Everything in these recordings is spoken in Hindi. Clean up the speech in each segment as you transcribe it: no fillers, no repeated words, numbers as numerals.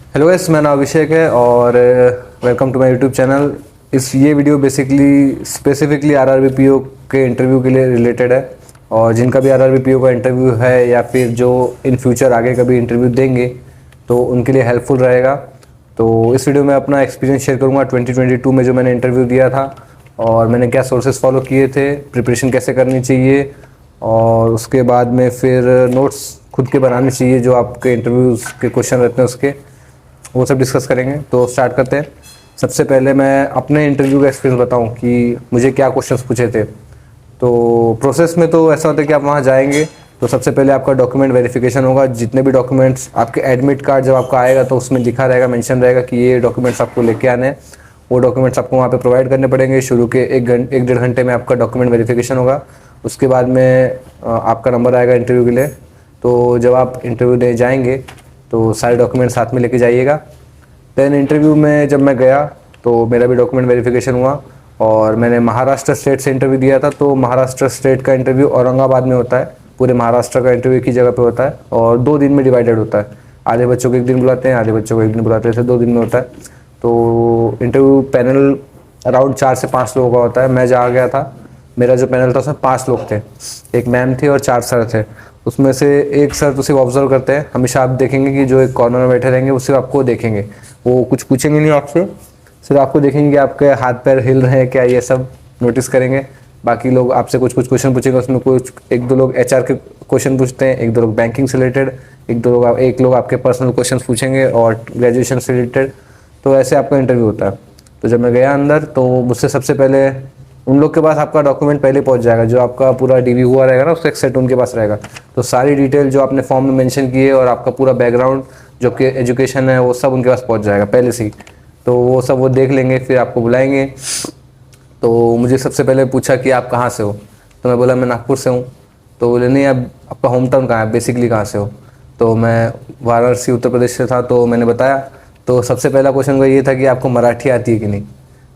हेलो गाइस, मेरा नाम अभिषेक है और welcome to my YouTube channel. ये वीडियो बेसिकली स्पेसिफिकली आरआरबी के इंटरव्यू के लिए रिलेटेड है। और जिनका भी आरआरबी का इंटरव्यू है या फिर जो इन फ्यूचर आगे कभी इंटरव्यू देंगे तो उनके लिए हेल्पफुल रहेगा। तो इस वीडियो में अपना एक्सपीरियंस शेयर करूँगा 2022 में जो मैंने इंटरव्यू दिया था और मैंने क्या सोर्सेज फॉलो किए थे, प्रिपरेशन कैसे करनी चाहिए और उसके बाद में फिर नोट्स खुद के बनाने चाहिए जो आपके इंटरव्यूज़ के क्वेश्चन रहते हैं उसके, वो सब डिस्कस करेंगे। तो स्टार्ट करते हैं। सबसे पहले मैं अपने इंटरव्यू का एक्सपीरियंस बताऊं कि मुझे क्या क्वेश्चंस पूछे थे। तो प्रोसेस में तो ऐसा होता है कि आप वहां जाएंगे तो सबसे पहले आपका डॉक्यूमेंट वेरिफिकेशन होगा। जितने भी डॉक्यूमेंट्स आपके एडमिट कार्ड जब आपका आएगा तो उसमें लिखा रहेगा, मेंशन रहेगा कि ये डॉक्यूमेंट्स आपको लेके आने हैं। वो डॉक्यूमेंट्स आपको वहाँ पे प्रोवाइड करने पड़ेंगे। शुरू के एक डेढ़ घंटे में आपका डॉक्यूमेंट वेरिफिकेशन होगा। उसके बाद में आपका नंबर आएगा इंटरव्यू के लिए। तो जब आप इंटरव्यू दे जाएंगे तो सारे डॉक्यूमेंट साथ में लेके जाइएगा। दैन इंटरव्यू में जब मैं गया तो मेरा भी डॉक्यूमेंट वेरिफिकेशन हुआ और मैंने महाराष्ट्र स्टेट से इंटरव्यू दिया था। तो महाराष्ट्र स्टेट का इंटरव्यू औरंगाबाद में होता है। पूरे महाराष्ट्र का इंटरव्यू की जगह पे होता है और 2 दिन में डिवाइडेड होता है। आधे बच्चों को एक दिन बुलाते हैं, आधे बच्चों को एक दिन बुलाते हैं, 2 दिन में होता है। तो इंटरव्यू पैनल अराउंड 4 से 5 लोगों का होता है। मैं जहाँ गया था, मेरा जो पैनल था उसमें 5 लोग थे। एक मैम थी और 4 सर थे। उसमें से एक सर तो सिर्फ ऑब्जर्व करते हैं। हमेशा आप देखेंगे कि जो एक कॉर्नर में बैठे रहेंगे वो सिर्फ आपको देखेंगे, वो कुछ पूछेंगे नहीं आपसे, सिर्फ आपको देखेंगे कि आपके हाथ पैर हिल रहे हैं क्या, ये सब नोटिस करेंगे। बाकी लोग आपसे कुछ कुछ क्वेश्चन पूछेंगे। उसमें कुछ 1-2 लोग एचआर के क्वेश्चन पूछते हैं, 1-2 लोग बैंकिंग से रिलेटेड, एक लोग आपके पर्सनल क्वेश्चन पूछेंगे और ग्रेजुएशन से रिलेटेड। तो ऐसे आपका इंटरव्यू होता है। तो जब मैं गया अंदर तो मुझसे सबसे पहले उन लोग के पास आपका डॉक्यूमेंट पहले पहुंच जाएगा। जो आपका पूरा डीवी हुआ रहेगा ना, उसका एक सेट उनके पास रहेगा। तो सारी डिटेल जो आपने फॉर्म में मेंशन की है और आपका पूरा बैकग्राउंड जो कि एजुकेशन है वो सब उनके पास पहुंच जाएगा पहले से ही। तो वो सब वो देख लेंगे, फिर आपको बुलाएंगे। तो मुझे सबसे पहले पूछा कि आप कहाँ से हो। तो मैं बोला मैं नागपुर से हूँ। तो बोले नहीं, अब आपका होम टाउन कहाँ है, बेसिकली कहाँ से हो। तो मैं वाराणसी उत्तर प्रदेश से था। तो मैंने बताया। तो सबसे पहला क्वेश्चन वो ये था कि आपको मराठी आती है कि नहीं।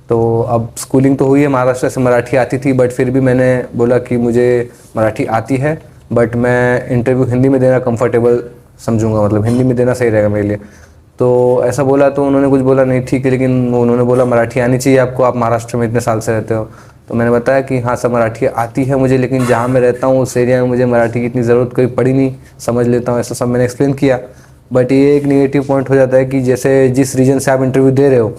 तो अब स्कूलिंग तो हुई है महाराष्ट्र से, मराठी आती थी, बट फिर भी मैंने बोला कि मुझे मराठी आती है बट मैं इंटरव्यू हिंदी में देना कंफर्टेबल समझूंगा, मतलब हिंदी में देना सही रहेगा मेरे लिए। तो ऐसा बोला तो उन्होंने कुछ बोला नहीं, ठीक है, लेकिन उन्होंने बोला मराठी आनी चाहिए आपको, आप महाराष्ट्र में इतने साल से रहते हो। तो मैंने बताया कि हाँ सर, मराठी आती है मुझे, लेकिन जहाँ मैं रहता हूँ उस एरिया में मुझे मराठी की इतनी ज़रूरत कभी पड़ी नहीं, समझ लेता हूँ, ऐसा सब मैंने एक्सप्लेन किया। बट ये एक नेगेटिव पॉइंट हो जाता है कि जैसे जिस रीजन से आप इंटरव्यू दे रहे हो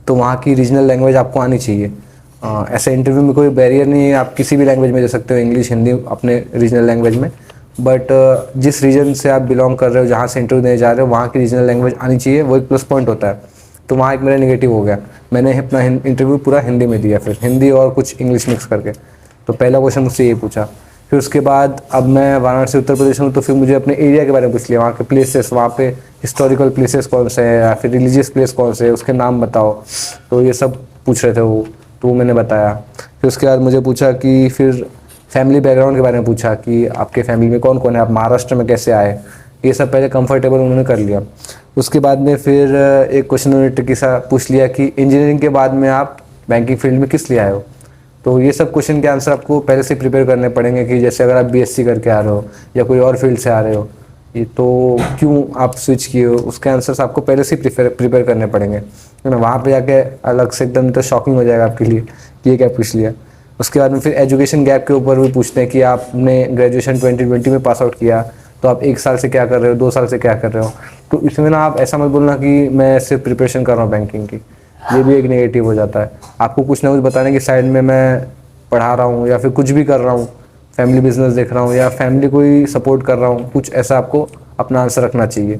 तो वहाँ की रीजनल लैंग्वेज आपको आनी चाहिए। ऐसे इंटरव्यू में कोई बैरियर नहीं है, आप किसी भी लैंग्वेज में दे सकते हो, इंग्लिश हिंदी अपने रीजनल लैंग्वेज में। बट जिस रीजन से आप बिलोंग कर रहे हो, जहाँ से इंटरव्यू देने जा रहे हो, वहाँ की रीजनल लैंग्वेज आनी चाहिए, वो एक प्लस पॉइंट होता है। तो वहाँ एक मेरा नेगेटिव हो गया। मैंने अपना इंटरव्यू पूरा हिंदी में दिया, फिर हिंदी और कुछ इंग्लिश मिक्स करके। तो पहला क्वेश्चन मुझसे ये पूछा। फिर उसके बाद अब मैं वाराणसी उत्तर प्रदेश में, तो फिर मुझे अपने एरिया के बारे में पूछ लिया, वहाँ के प्लेसेस, वहाँ पे हिस्टोरिकल प्लेसेस कौन से हैं या फिर रिलीजियस प्लेस कौन से है, उसके नाम बताओ। तो ये सब पूछ रहे थे वो, तो मैंने बताया। फिर उसके बाद मुझे पूछा कि फिर फैमिली बैकग्राउंड के बारे में पूछा कि आपके फैमिली में कौन कौन है, आप महाराष्ट्र में कैसे आए, ये सब पहले कंफर्टेबल उन्होंने कर लिया। उसके बाद में फिर एक क्वेश्चन उन्होंने ट्रिकी सा पूछ लिया कि इंजीनियरिंग के बाद में आप बैंकिंग फील्ड में किस लिए आए हो। तो ये सब क्वेश्चन के आंसर आपको पहले से प्रिपेयर करने पड़ेंगे कि जैसे अगर आप बीएससी करके आ रहे हो या कोई और फील्ड से आ रहे हो, ये तो क्यों आप स्विच किए हो, उसके आंसर्स आपको पहले से प्रिपेयर करने पड़ेंगे, है ना। वहाँ पे जाके अलग से एकदम तो शॉकिंग हो जाएगा आपके लिए कि ये क्या पूछ लिया। उसके बाद में फिर एजुकेशन गैप के ऊपर भी पूछते हैं कि आपने ग्रेजुएशन 2020 में पास आउट किया तो आप 1 साल से क्या कर रहे हो, 2 साल से क्या कर रहे हो। तो इसमें ना आप ऐसा मत बोलना कि मैं सिर्फ प्रिपरेशन कर रहा हूँ बैंकिंग की, ये भी एक नेगेटिव हो जाता है। आपको कुछ ना कुछ बताने की साइड में मैं पढ़ा रहा हूँ या फिर कुछ भी कर रहा हूँ, फैमिली बिजनेस देख रहा हूँ या फैमिली को ही सपोर्ट कर रहा हूँ, कुछ ऐसा आपको अपना आंसर रखना चाहिए।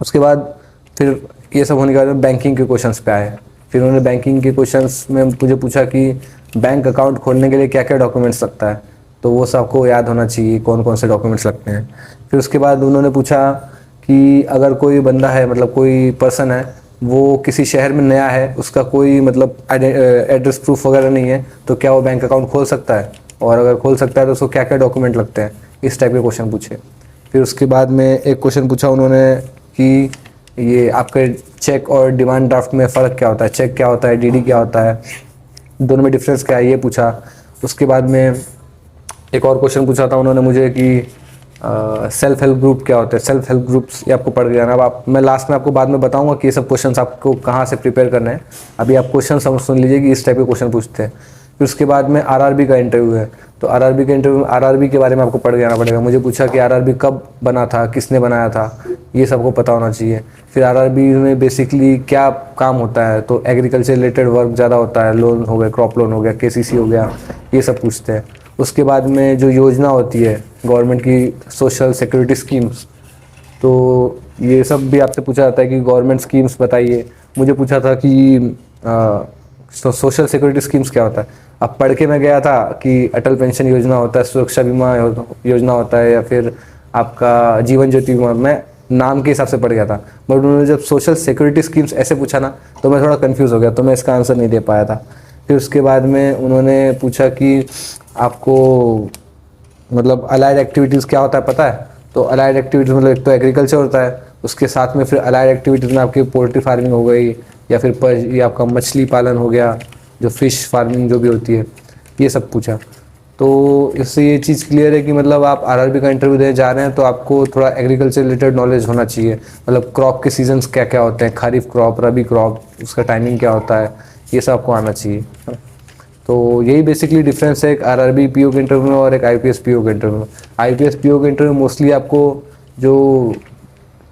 उसके बाद फिर ये सब होने के बाद बैंकिंग के क्वेश्चंस पे आए। फिर उन्होंने बैंकिंग के क्वेश्चंस में मुझे पूछा कि बैंक अकाउंट खोलने के लिए क्या क्या डॉक्यूमेंट्स लगता है। तो वो सबको याद होना चाहिए कौन कौन से डॉक्यूमेंट्स लगते हैं। फिर उसके बाद उन्होंने पूछा कि अगर कोई बंदा है, मतलब कोई पर्सन है, वो किसी शहर में नया है, उसका कोई मतलब एड्रेस प्रूफ वगैरह नहीं है, तो क्या वो बैंक अकाउंट खोल सकता है, और अगर खोल सकता है तो उसको क्या क्या डॉक्यूमेंट लगते हैं, इस टाइप के क्वेश्चन पूछे। फिर उसके बाद में एक क्वेश्चन पूछा उन्होंने कि ये आपके चेक और डिमांड ड्राफ्ट में फ़र्क क्या होता है, चेक क्या होता है, डीडी क्या होता है, दोनों में डिफरेंस क्या है, ये पूछा। उसके बाद में एक और क्वेश्चन पूछा था उन्होंने मुझे कि सेल्फ हेल्प ग्रुप क्या होते हैं, सेल्फ हेल्प ग्रुप्स ये आपको पढ़ के जाना। अब मैं लास्ट में आपको बाद में बताऊंगा कि ये सब क्वेश्चंस आपको कहाँ से प्रिपेयर करने हैं। अभी आप क्वेश्चन सुन लीजिए कि इस टाइप के क्वेश्चन पूछते हैं। फिर उसके बाद में आरआरबी का इंटरव्यू है, तो आरआरबी के इंटरव्यू में आरआरबी के बारे में आपको पढ़ के जाना पड़ेगा। मुझे पूछा कि आरआरबी कब बना था, किसने बनाया था, ये सबको पता होना चाहिए। फिर आरआरबी में बेसिकली क्या काम होता है, तो एग्रीकल्चर रिलेटेड वर्क ज़्यादा होता है, लोन हो गया, क्रॉप लोन हो गया, केसीसी हो गया, ये सब पूछते हैं। उसके बाद में जो योजना होती है गवर्नमेंट की, सोशल सिक्योरिटी स्कीम्स, तो ये सब भी आपसे पूछा जाता है कि गवर्नमेंट स्कीम्स बताइए। मुझे पूछा था कि सोशल सिक्योरिटी स्कीम्स क्या होता है। अब पढ़ के मैं गया था कि अटल पेंशन योजना होता है, सुरक्षा बीमा योजना होता है, या फिर आपका जीवन ज्योति बीमा, मैं नाम के हिसाब से पढ़ गया था। बट उन्होंने जब सोशल सिक्योरिटी स्कीम्स ऐसे पूछा ना, तो मैं थोड़ा कंफ्यूज हो गया, तो मैं इसका आंसर नहीं दे पाया था। फिर उसके बाद में उन्होंने पूछा कि आपको मतलब अलाइड एक्टिविटीज़ क्या होता है पता है। तो अलाइड एक्टिविटीज़ मतलब एक तो एग्रीकल्चर होता है, उसके साथ में फिर अलाइड एक्टिविटीज़ में आपकी पोल्ट्री फार्मिंग हो गई, या फिर ये आपका मछली पालन हो गया, जो फिश फार्मिंग जो भी होती है, ये सब पूछा। तो इससे ये चीज़ क्लियर है कि मतलब आप आरआरबी का इंटरव्यू देने जा रहे हैं तो आपको थोड़ा एग्रीकल्चर रिलेटेड नॉलेज होना चाहिए। मतलब क्रॉप के सीजन्स क्या क्या होते हैं, खरीफ क्रॉप, रबी क्रॉप, उसका टाइमिंग क्या होता है, ये सब आपको आना चाहिए। तो यही बेसिकली डिफरेंस है एक आरआरबी पीओ के इंटरव्यू में और एक आईपीएस पीओ के इंटरव्यू में। आईपीएस पीओ के इंटरव्यू मोस्टली आपको जो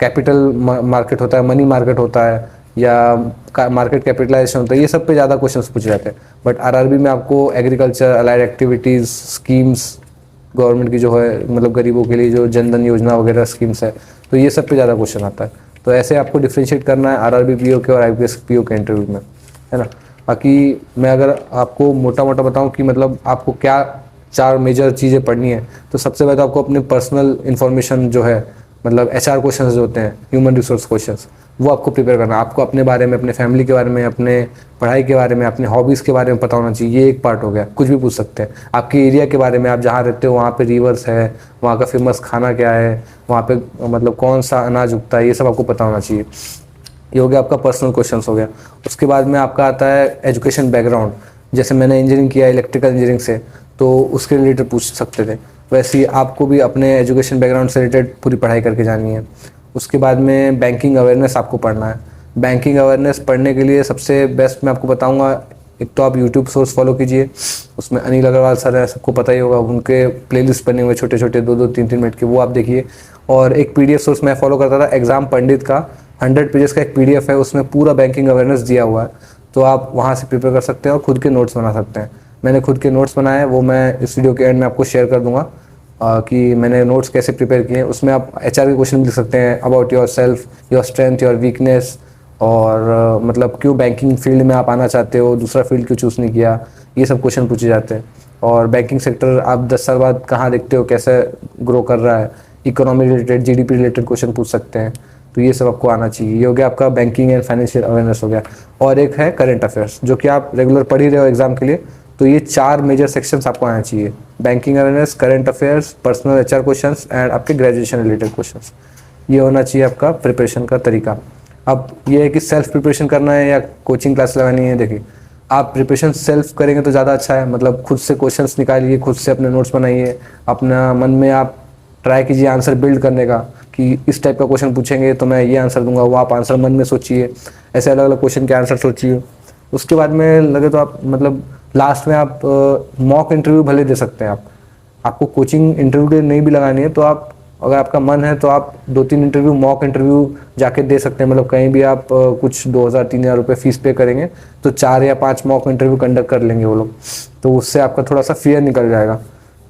कैपिटल मार्केट होता है, मनी मार्केट होता है, या मार्केट कैपिटलाइजेशन होता है, ये सब पे ज़्यादा क्वेश्चंस पूछे जाते हैं। बट आरआरबी में आपको agriculture, allied activities, schemes government की जो है, मतलब गरीबों के लिए जो जनधन योजना वगैरह स्कीम्स है, तो ये सब पे ज़्यादा क्वेश्चन आता है। तो ऐसे आपको डिफ्रेंशिएट करना है आरआरबी पीओ के और आईपीएस पीओ के इंटरव्यू में, है ना। बाकी मैं अगर आपको मोटा मोटा बताऊं कि मतलब आपको क्या 4 मेजर चीज़ें पढ़नी है, तो सबसे पहले आपको अपने पर्सनल इन्फॉर्मेशन जो है, मतलब एचआर क्वेश्चंस जो होते हैं, ह्यूमन रिसोर्स क्वेश्चंस, वो आपको प्रिपेयर करना है। आपको अपने बारे में, अपने फैमिली के बारे में, अपने पढ़ाई के बारे में, अपने हॉबीज़ के बारे में पता होना चाहिए। ये एक पार्ट हो गया, कुछ भी पूछ सकते हैं। आपके एरिया के बारे में, आप जहाँ रहते हो वहाँ पे रिवर्स है, वहाँ का फेमस खाना क्या है, वहाँ पे मतलब कौन सा अनाज उगता है, ये सब आपको पता होना चाहिए। ये हो गया आपका पर्सनल क्वेश्चंस हो गया। उसके बाद में आपका आता है एजुकेशन बैकग्राउंड। जैसे मैंने इंजीनियरिंग किया इलेक्ट्रिकल इंजीनियरिंग से, तो उसके रिलेटेड पूछ सकते थे। वैसे ही आपको भी अपने एजुकेशन बैकग्राउंड से रिलेटेड पूरी पढ़ाई करके जानी है। उसके बाद में बैंकिंग अवेयरनेस आपको पढ़ना है। बैंकिंग अवेयरनेस पढ़ने के लिए सबसे बेस्ट मैं आपको बताऊंगा, एक तो आप यूट्यूब सोर्स फॉलो कीजिए, उसमें अनिल अग्रवाल सर है, सबको पता ही होगा, उनके प्लेलिस्ट बने हुए छोटे छोटे 2-2, 3-3 मिनट के, वो आप देखिए। और एक पीडीएफ सोर्स मैं फॉलो करता था, एग्जाम पंडित का 100 पेजेस का एक पीडीएफ है, उसमें पूरा बैंकिंग अवेयरनेस दिया हुआ है, तो आप वहाँ से प्रिपेयर कर सकते हैं और खुद के नोट्स बना सकते हैं। मैंने खुद के नोट्स बनाए हैं, वो मैं इस वीडियो के एंड में आपको शेयर कर दूंगा कि मैंने नोट्स कैसे प्रिपेयर किए हैं। उसमें आप एचआर के क्वेश्चन भी लिख सकते हैं, about your self, your strength, your weakness, और मतलब क्यों बैंकिंग फील्ड में आप आना चाहते हो, दूसरा फील्ड क्यों चूज़ नहीं किया, ये सब क्वेश्चन पूछे जाते हैं। और बैंकिंग सेक्टर आप 10 साल बाद कहाँ देखते हो, कैसे ग्रो कर रहा है, economy related, GDP related question पूछ सकते हैं। तो ये सब आपको आना चाहिए। ये हो गया आपका बैंकिंग एंड फाइनेंशियल अवेयरनेस हो गया। और एक है करंट अफेयर्स, जो कि आप रेगुलर पढ़ ही रहे हो एग्जाम के लिए, तो ये 4 मेजर सेक्शंस आपको आना चाहिए: banking awareness, current affairs, personal HR questions and आपके ग्रेजुएशन रिलेटेड क्वेश्चंस। ये होना चाहिए आपका प्रिपरेशन का तरीका। अब ये है कि सेल्फ प्रिपरेशन करना है या कोचिंग क्लास लगानी है। देखिए, आप प्रिपरेशन सेल्फ करेंगे तो ज़्यादा अच्छा है, मतलब खुद से क्वेश्चंस निकालिए, खुद से अपने नोट्स बनाइए, अपना मन में आप ट्राई कीजिए आंसर बिल्ड करने का, कि इस टाइप का क्वेश्चन पूछेंगे तो मैं ये आंसर दूंगा, वो आप आंसर मन में सोचिए, ऐसे अलग अलग क्वेश्चन के आंसर सोचिए। उसके बाद में लगे तो आप मतलब लास्ट में आप मॉक इंटरव्यू भले दे सकते हैं। आपको कोचिंग इंटरव्यू के नहीं भी लगानी है, तो आप अगर आपका मन है तो आप 2-3 इंटरव्यू, मॉक इंटरव्यू जाके दे सकते हैं। मतलब कहीं भी आप कुछ 2,000-3,000 रुपये फीस पे करेंगे तो 4 या 5 मॉक इंटरव्यू कंडक्ट कर लेंगे वो लोग, तो उससे आपका थोड़ा सा फियर निकल जाएगा।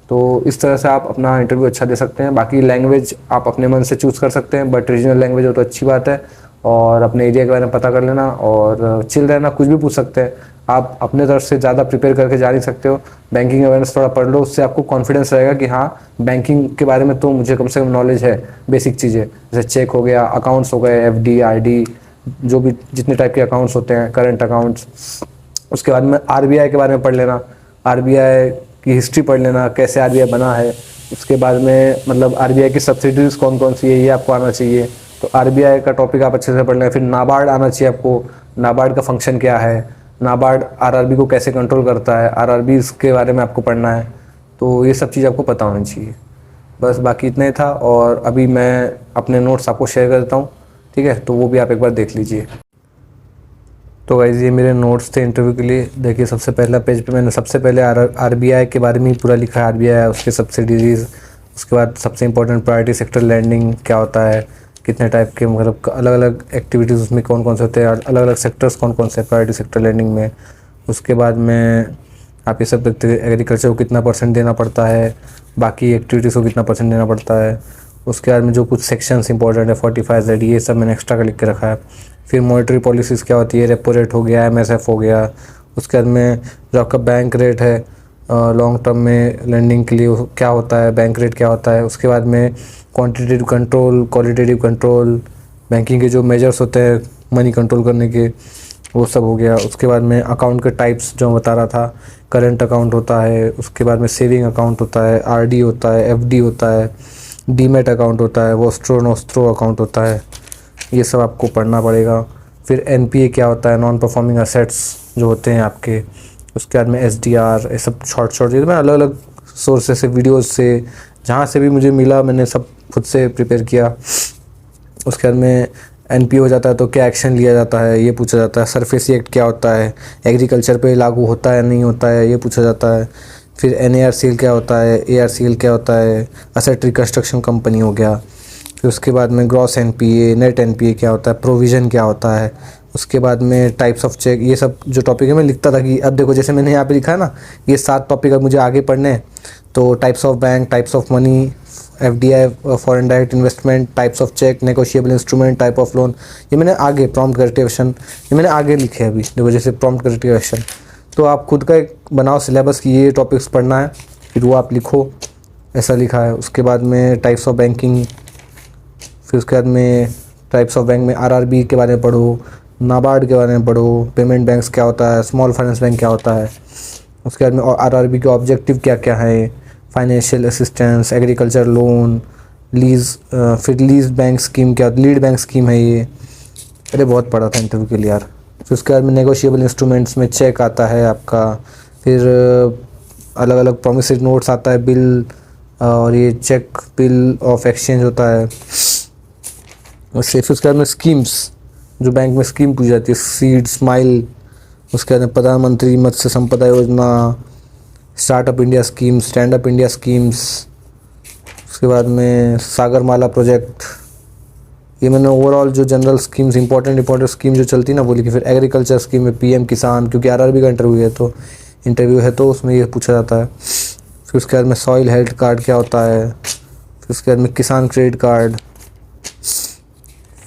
तो इस तरह से आप अपना इंटरव्यू अच्छा दे सकते हैं। बाकी लैंग्वेज आप अपने मन से चूज़ कर सकते हैं, बट रीजनल लैंग्वेज हो तो अच्छी बात है। और अपने एरिया के बारे में पता कर लेना और चिल रहना, कुछ भी पूछ सकते हैं। आप अपने तरफ से ज़्यादा प्रिपेयर करके जा नहीं सकते हो। बैंकिंग अवेयरनेस थोड़ा पढ़ लो, उससे आपको कॉन्फिडेंस रहेगा कि हाँ, बैंकिंग के बारे में तो मुझे कम से कम नॉलेज है, बेसिक चीज़ें जैसे चेक हो गया, अकाउंट्स हो गए, एफडी, आरडी, जो भी जितने टाइप के अकाउंट्स होते हैं, करंट अकाउंट्स। उसके बाद में आरबीआई के बारे में पढ़ लेना, आरबीआई की हिस्ट्री पढ़ लेना, कैसे आरबीआई बना है। उसके बाद में मतलब आरबीआई की सब्सिडीज कौन कौन सी है, ये आपको आना चाहिए। तो आरबीआई का टॉपिक आप अच्छे से पढ़ लें। फिर नाबार्ड आना चाहिए आपको, नाबार्ड का फंक्शन क्या है, नाबार्ड आरआरबी को कैसे कंट्रोल करता है, आरआरबी के बारे में आपको पढ़ना है। तो ये सब चीज़ आपको पता होनी चाहिए। बस बाकी इतना ही था, और अभी मैं अपने नोट्स आपको शेयर कर देता हूँ, ठीक है, तो वो भी आप एक बार देख लीजिए। तो गाइस ये मेरे नोट्स थे इंटरव्यू के लिए। देखिए सबसे पहला पेज पे मैंने सबसे पहले आरबीआई के बारे में ही पूरा लिखा है, आरबीआई उसके सब्सिडीज, उसके बाद सबसे इंपॉर्टेंट प्रायोरिटी सेक्टर लैंडिंग क्या होता है, कितने टाइप के मतलब अलग अलग एक्टिविटीज़ उसमें कौन कौन से होते हैं, अलग अलग सेक्टर्स कौन कौन से प्रायोरिटी सेक्टर लैंडिंग में। उसके बाद में आप ये सब देखते हैं एग्रीकल्चर को कितना % देना पड़ता है, बाकी एक्टिविटीज़ को कितना % देना पड़ता है। उसके बाद में जो कुछ सेक्शंस इंपॉर्टेंट है 45Z, ये सब मैंने एक्स्ट्रा का लिख के रखा है। फिर मॉनेटरी पॉलिसीज़ क्या होती है, रेपो रेट हो गया, MSF हो गया। उसके बाद में जो आपका बैंक रेट है लॉन्ग टर्म में लेंडिंग के लिए वो क्या होता है, बैंक रेट क्या होता है। उसके बाद में quantitative control, qualitative control, banking के जो मेजर्स होते हैं मनी कंट्रोल करने के, वो सब हो गया। उसके बाद में अकाउंट के टाइप्स जो मैं बता रहा था, करंट अकाउंट होता है, उसके बाद में सेविंग अकाउंट होता है, RD होता है, FD होता है, डीमेट अकाउंट होता है, वोस्ट्रो नोस्ट्रो अकाउंट होता है, ये सब आपको पढ़ना पड़ेगा। फिर NPA क्या होता है, नॉन परफॉर्मिंग असेट्स जो होते हैं आपके। उसके बाद में SDR, ये सब शॉर्ट ये मैं अलग अलग सोर्सेस से, वीडियोस से, जहाँ से भी मुझे मिला मैंने सब खुद से प्रिपेयर किया। उसके बाद में NPA हो जाता है तो क्या एक्शन लिया जाता है, ये पूछा जाता है। सरफेसी एक्ट क्या होता है, एग्रीकल्चर पे लागू होता है नहीं होता है, ये पूछा जाता है। फिर NARCL क्या होता है, ARCL क्या होता है, असेट रिकंस्ट्रक्शन कंपनी हो गया। फिर उसके बाद में ग्रॉस NPA, नेट NPA क्या होता है, प्रोविज़न क्या होता है। उसके बाद में टाइप्स ऑफ चेक, ये सब जो टॉपिक है मैं लिखता था कि अब देखो जैसे मैंने यहाँ पे लिखा है ना, ये 7 टॉपिक अब मुझे आगे पढ़ने हैं। तो types of bank, types of money, FDI foreign direct investment, types of cheque, negotiable instrument, type of loan, ये मैंने आगे प्रॉम्प्ट करेक्टिव एक्शन, ये मैंने आगे लिखे हैं अभी। देखो जैसे प्रॉम्प्ट करेक्टिव एक्शन, तो आप खुद का एक बनाओ सिलेबस कि ये टॉपिक्स पढ़ना है, फिर वो आप लिखो, ऐसा लिखा है। उसके बाद में टाइप्स ऑफ बैंकिंग, फिर उसके बाद में टाइप्स ऑफ बैंक में RRB के बारे में पढ़ो, नाबार्ड के बारे में पढ़ो, पेमेंट बैंक्स क्या होता है, स्मॉल फाइनेंस बैंक क्या होता है। उसके बाद में RRB के ऑब्जेक्टिव क्या क्या है, financial assistance, agriculture loan, lease, फिर लीज बैंक स्कीम क्या, लीड बैंक स्कीम है ये। अरे बहुत पढ़ा था इंटरव्यू के लिए यार। फिर उसके बाद में नेगोशिएबल इंस्ट्रूमेंट्स में चेक आता है आपका, फिर अलग अलग प्रोमिसरी नोट्स आता है, बिल, और ये चेक बिल ऑफ एक्सचेंज होता है उससे। फिर उसके बाद में स्कीम्स, जो बैंक में स्कीम पूछी जाती है, सीड, स्माइल। उसके बाद में प्रधानमंत्री मत्स्य संपदा योजना, startup India scheme, stand up India schemes. उसके बाद में सागरमाला प्रोजेक्ट, ये मैंने ओवरऑल जो जनरल स्कीम्स, इंपॉर्टेंट स्कीम जो चलती है ना वो लिखी। फिर एग्रीकल्चर स्कीम में PM किसान, क्योंकि RRB का इंटरव्यू है तो उसमें ये पूछा जाता है। फिर उसके बाद में सॉइल हेल्थ कार्ड क्या होता है, फिर उसके बाद में किसान क्रेडिट कार्ड,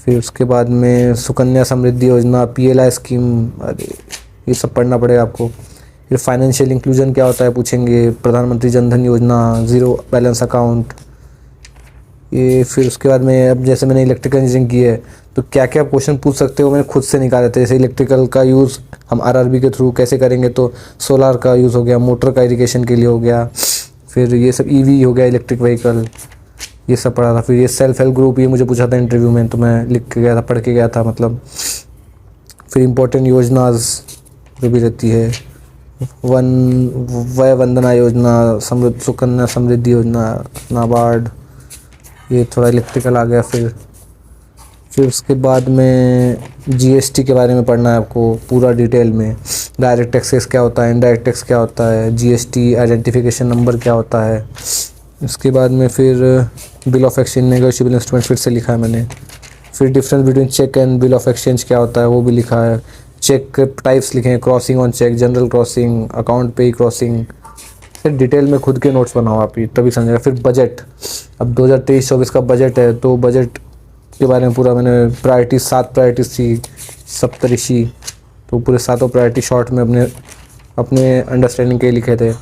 फिर उसके बाद में सुकन्या समृद्धि योजना, PLI स्कीम, अरे ये सब पढ़ना पड़ेगा आपको। फिर फाइनेंशियल इंक्लूजन क्या होता है पूछेंगे, प्रधानमंत्री जनधन योजना, ज़ीरो बैलेंस अकाउंट ये। फिर उसके बाद में अब जैसे मैंने इलेक्ट्रिकल इंजीनियरिंग की है तो क्या क्या क्वेश्चन पूछ सकते हो मैंने खुद से निकाले थे। जैसे इलेक्ट्रिकल का यूज़ हम RRB के थ्रू कैसे करेंगे, तो सोलार का यूज़ हो गया, मोटर का इरिगेशन के लिए हो गया, फिर ये सब EV हो गया, इलेक्ट्रिक व्हीकल, ये सब पढ़ा था। फिर ये सेल्फ हेल्प ग्रुप, ये मुझे पूछा था इंटरव्यू में तो मैं लिख के गया था, पढ़ के गया था मतलब। फिर इम्पोर्टेंट योजनाज जो भी रहती है, वय वंदना योजना, सुकन्या समृद्धि योजना, नाबार्ड, ये थोड़ा इलेक्ट्रिकल आ गया। फिर उसके बाद में GST के बारे में पढ़ना है आपको पूरा डिटेल में। डायरेक्ट टैक्सेस क्या होता है, इनडायरेक्ट टैक्स क्या होता है, GST आइडेंटिफिकेशन नंबर क्या होता है। उसके बाद में फिर bill of exchange, negotiable instrument फिर से लिखा है मैंने। फिर difference between cheque and bill of exchange क्या होता है वो भी लिखा है। चेक के टाइप्स लिखे हैं, crossing on cheque, general crossing, account pay crossing. फिर डिटेल में खुद के नोट्स बनाओ आप, ही तभी समझेगा। फिर बजट, अब 2023-24 का बजट है तो बजट के बारे में पूरा मैंने प्रायोरिटीज, 7 प्रायोरिटीज थी, सप्तऋषि, तो पूरे 7 प्रायोरिटी शॉर्ट में अपने अंडरस्टैंडिंग के लिखे थे।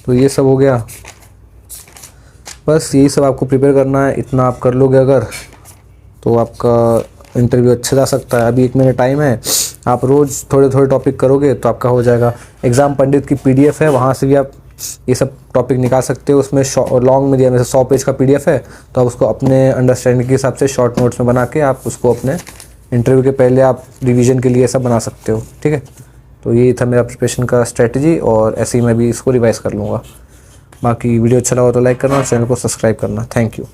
तो ये सब हो गया, बस यही सब आपको प्रिपेयर करना है। इतना आप कर लोगे अगर तो आपका इंटरव्यू अच्छा जा सकता है। अभी 1 महीने टाइम है, आप रोज़ थोड़े थोड़े टॉपिक करोगे तो आपका हो जाएगा। एग्ज़ाम पंडित की PDF है, वहाँ से भी आप ये सब टॉपिक निकाल सकते हो। उसमें लॉन्ग में दिया, जैसे 100 पेज का PDF है तो आप उसको अपने अंडरस्टैंडिंग के हिसाब से शॉर्ट नोट्स में बना के आप उसको अपने इंटरव्यू के पहले आप रिवीजन के लिए सब बना सकते हो, ठीक है। तो यही था मेरा प्रिपरेशन का स्ट्रेटजी, और ऐसे ही मैं भी इसको रिवाइज़ कर लूँगा। बाकी वीडियो अच्छा लगा तो लाइक करना और चैनल को सब्सक्राइब करना। Thank you.